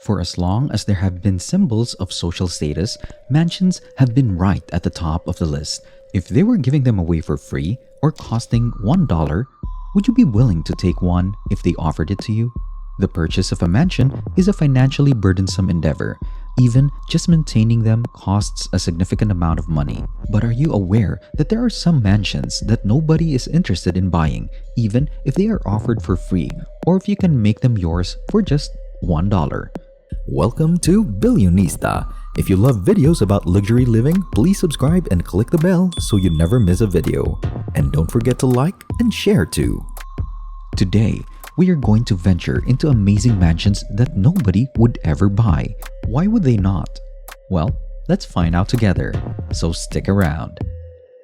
For as long as there have been symbols of social status, mansions have been right at the top of the list. If they were giving them away for free or costing $1, would you be willing to take one if they offered it to you? The purchase of a mansion is a financially burdensome endeavor. Even just maintaining them costs a significant amount of money. But are you aware that there are some mansions that nobody is interested in buying, even if they are offered for free, or if you can make them yours for just $1? Welcome to Billionista. If you love videos about luxury living, please subscribe and click the bell so you never miss a video. And don't forget to like and share too. Today, we are going to venture into amazing mansions that nobody would ever buy. Why would they not? Well, let's find out together, so stick around.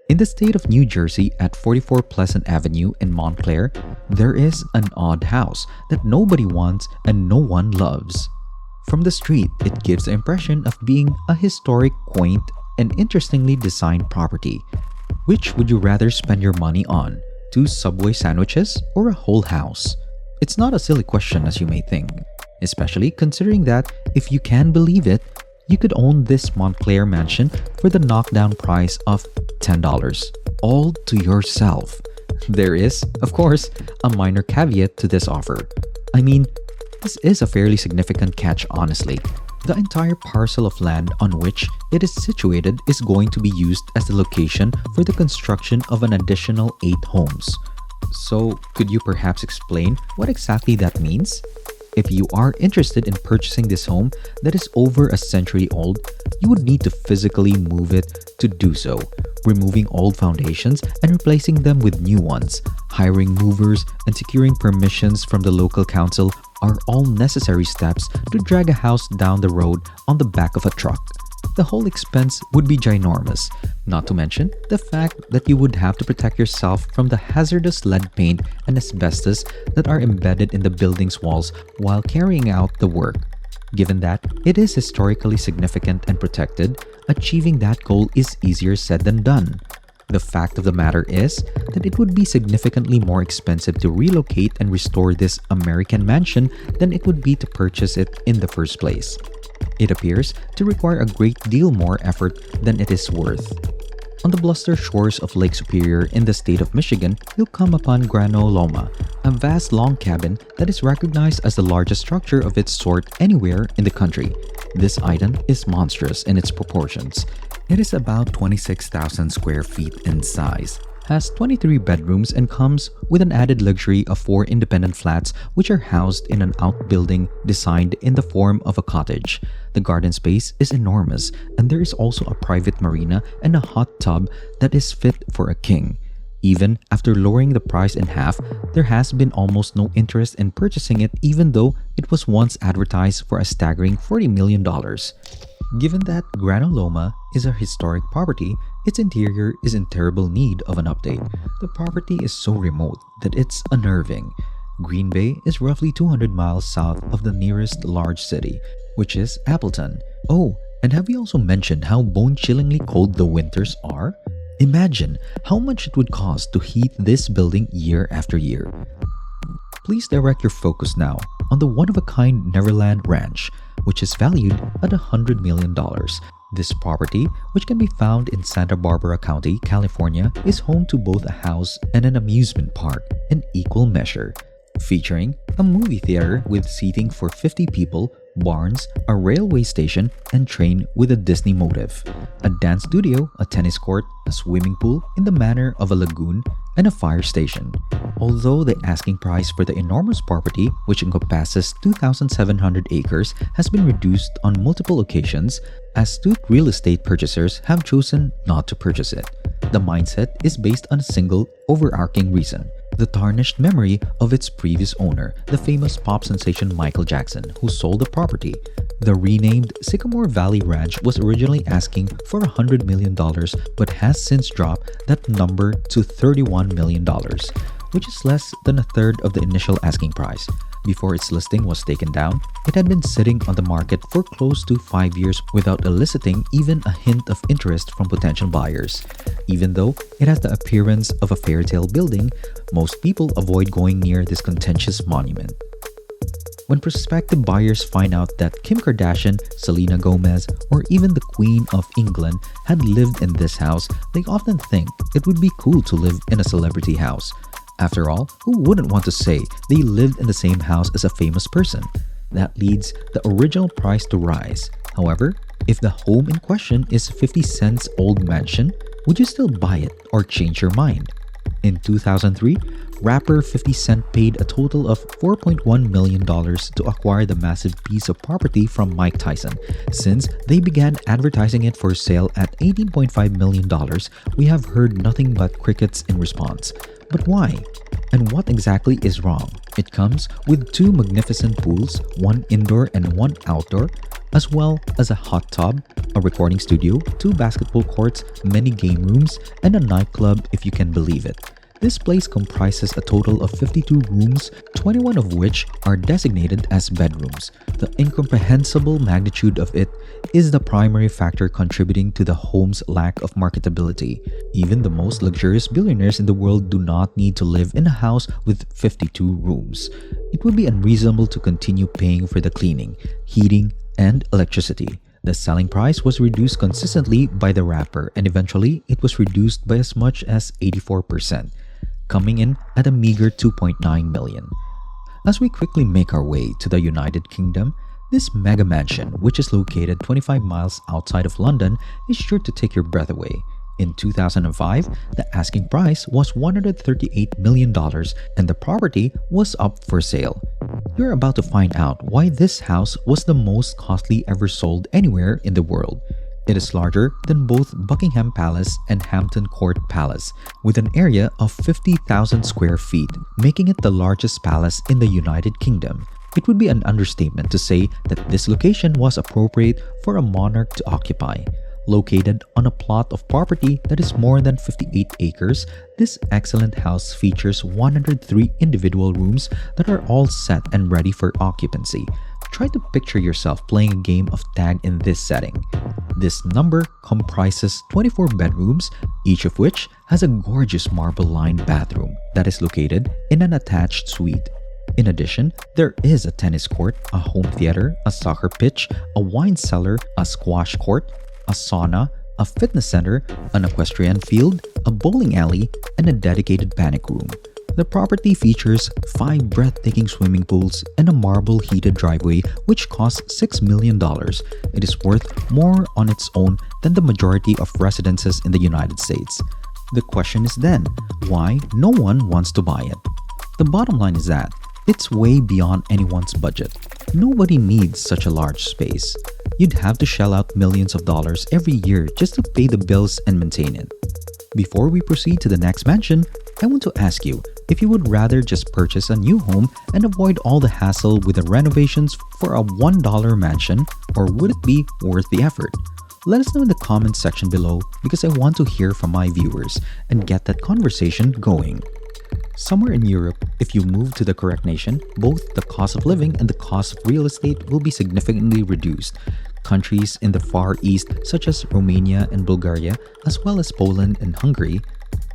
In the state of New Jersey at 44 Pleasant Avenue in Montclair, there is an odd house that nobody wants and no one loves. From the street, it gives the impression of being a historic, quaint, and interestingly designed property. Which would you rather spend your money on? 2 Subway sandwiches or a whole house? It's not a silly question as you may think, especially considering that, if you can believe it, you could own this Montclair mansion for the knockdown price of $10, all to yourself. There is, of course, a minor caveat to this offer. I mean, this is a fairly significant catch honestly. The entire parcel of land on which it is situated is going to be used as the location for the construction of an additional 8 homes. So, could you perhaps explain what exactly that means? If you are interested in purchasing this home that is over a century old, you would need to physically move it to do so, removing old foundations and replacing them with new ones. Hiring movers and securing permissions from the local council are all necessary steps to drag a house down the road on the back of a truck. The whole expense would be ginormous, not to mention the fact that you would have to protect yourself from the hazardous lead paint and asbestos that are embedded in the building's walls while carrying out the work. Given that it is historically significant and protected, achieving that goal is easier said than done. The fact of the matter is that it would be significantly more expensive to relocate and restore this American mansion than it would be to purchase it in the first place. It appears to require a great deal more effort than it is worth. On the bluster shores of Lake Superior in the state of Michigan, you'll come upon Grano Loma, a vast log cabin that is recognized as the largest structure of its sort anywhere in the country. This item is monstrous in its proportions. It is about 26,000 square feet in size, has 23 bedrooms, and comes with an added luxury of 4 independent flats which are housed in an outbuilding designed in the form of a cottage. The garden space is enormous, and there is also a private marina and a hot tub that is fit for a king. Even after lowering the price in half, there has been almost no interest in purchasing it, even though it was once advertised for a staggering $40 million. Given that Grano Loma is a historic property, its interior is in terrible need of an update. The property is so remote that it's unnerving. Green Bay is roughly 200 miles south of the nearest large city, which is Appleton. Oh, and have we also mentioned how bone-chillingly cold the winters are? Imagine how much it would cost to heat this building year after year. Please direct your focus now on the one-of-a-kind Neverland Ranch, which is valued at $100 million. This property, which can be found in Santa Barbara County, California, is home to both a house and an amusement park in equal measure, featuring a movie theater with seating for 50 people, barns, a railway station, and train with a Disney motif, a dance studio, a tennis court, a swimming pool in the manner of a lagoon, and a fire station. Although the asking price for the enormous property, which encompasses 2,700 acres, has been reduced on multiple occasions, astute real estate purchasers have chosen not to purchase it. The mindset is based on a single, overarching reason: the tarnished memory of its previous owner, the famous pop sensation Michael Jackson, who sold the property. The renamed Sycamore Valley Ranch was originally asking for $100 million but has since dropped that number to $31 million, which is less than a third of the initial asking price. Before its listing was taken down, it had been sitting on the market for close to 5 years without eliciting even a hint of interest from potential buyers. Even though it has the appearance of a fairy tale building, most people avoid going near this contentious monument. When prospective buyers find out that Kim Kardashian, Selena Gomez, or even the Queen of England had lived in this house, they often think it would be cool to live in a celebrity house. After all, who wouldn't want to say they lived in the same house as a famous person? That leads the original price to rise. However, if the home in question is 50 Cent's old mansion, would you still buy it or change your mind? In 2003, rapper 50 Cent paid a total of $4.1 million to acquire the massive piece of property from Mike Tyson. Since they began advertising it for sale at $18.5 million, we have heard nothing but crickets in response. But why? And what exactly is wrong? It comes with 2 magnificent pools, one indoor and one outdoor, as well as a hot tub, a recording studio, 2 basketball courts, many game rooms, and a nightclub if you can believe it. This place comprises a total of 52 rooms, 21 of which are designated as bedrooms. The incomprehensible magnitude of it is the primary factor contributing to the home's lack of marketability. Even the most luxurious billionaires in the world do not need to live in a house with 52 rooms. It would be unreasonable to continue paying for the cleaning, heating, and electricity. The selling price was reduced consistently by the rapper, and eventually it was reduced by as much as 84%, coming in at a meager $2.9 million. As we quickly make our way to the United Kingdom, this mega mansion, which is located 25 miles outside of London, is sure to take your breath away. In 2005, the asking price was $138 million and the property was up for sale. You're about to find out why this house was the most costly ever sold anywhere in the world. It is larger than both Buckingham Palace and Hampton Court Palace, with an area of 50,000 square feet, making it the largest palace in the United Kingdom. It would be an understatement to say that this location was appropriate for a monarch to occupy. Located on a plot of property that is more than 58 acres, this excellent house features 103 individual rooms that are all set and ready for occupancy. Try to picture yourself playing a game of tag in this setting. This number comprises 24 bedrooms, each of which has a gorgeous marble-lined bathroom that is located in an attached suite. In addition, there is a tennis court, a home theater, a soccer pitch, a wine cellar, a squash court, a sauna, a fitness center, an equestrian field, a bowling alley, and a dedicated panic room. The property features 5 breathtaking swimming pools and a marble-heated driveway which costs $6 million. It is worth more on its own than the majority of residences in the United States. The question is then, why no one wants to buy it? The bottom line is that it's way beyond anyone's budget. Nobody needs such a large space. You'd have to shell out millions of dollars every year just to pay the bills and maintain it. Before we proceed to the next mansion, I want to ask you if you would rather just purchase a new home and avoid all the hassle with the renovations for a $1 mansion, or would it be worth the effort? Let us know in the comments section below because I want to hear from my viewers and get that conversation going. Somewhere in Europe, if you move to the correct nation, both the cost of living and the cost of real estate will be significantly reduced. Countries in the Far East, such as Romania and Bulgaria, as well as Poland and Hungary,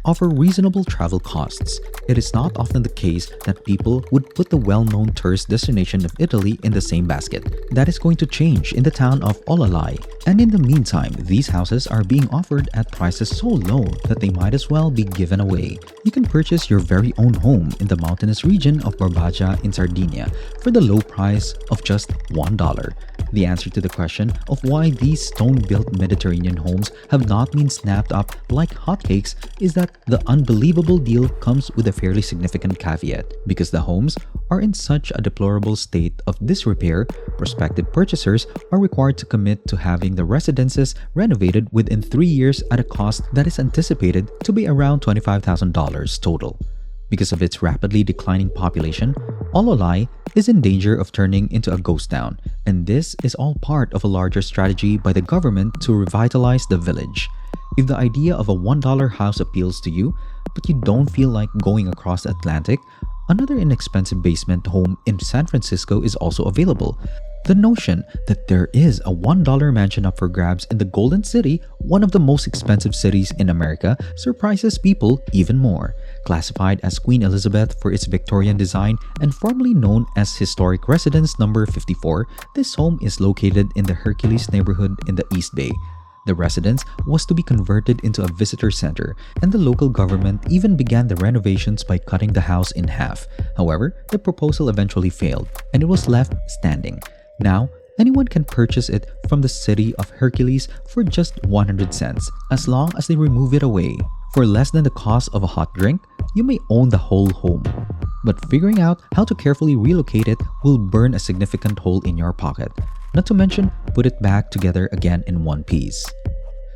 offer reasonable travel costs. It is not often the case that people would put the well-known tourist destination of Italy in the same basket. That is going to change in the town of Olalai. And in the meantime, these houses are being offered at prices so low that they might as well be given away. You can purchase your very own home in the mountainous region of Barbagia in Sardinia for the low price of just $1. The answer to the question of why these stone-built Mediterranean homes have not been snapped up like hotcakes is that the unbelievable deal comes with a fairly significant caveat. Because the homes are in such a deplorable state of disrepair, prospective purchasers are required to commit to having the residences renovated within 3 years at a cost that is anticipated to be around $25,000 total. Because of its rapidly declining population, Olalai is in danger of turning into a ghost town, and this is all part of a larger strategy by the government to revitalize the village. If the idea of a $1 house appeals to you, but you don't feel like going across the Atlantic, another inexpensive basement home in San Francisco is also available. The notion that there is a $1 mansion up for grabs in the Golden City, one of the most expensive cities in America, surprises people even more. Classified as Queen Elizabeth for its Victorian design and formerly known as Historic Residence Number 54, this home is located in the Hercules neighborhood in the East Bay. The residence was to be converted into a visitor center, and the local government even began the renovations by cutting the house in half. However, the proposal eventually failed, and it was left standing. Now, anyone can purchase it from the city of Hercules for just 100 cents, as long as they remove it away. For less than the cost of a hot drink, you may own the whole home. But figuring out how to carefully relocate it will burn a significant hole in your pocket. Not to mention, put it back together again in one piece.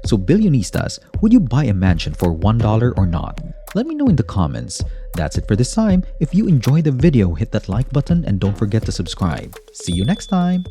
So Billionistas, would you buy a mansion for $1 or not? Let me know in the comments. That's it for this time. If you enjoyed the video, hit that like button and don't forget to subscribe. See you next time!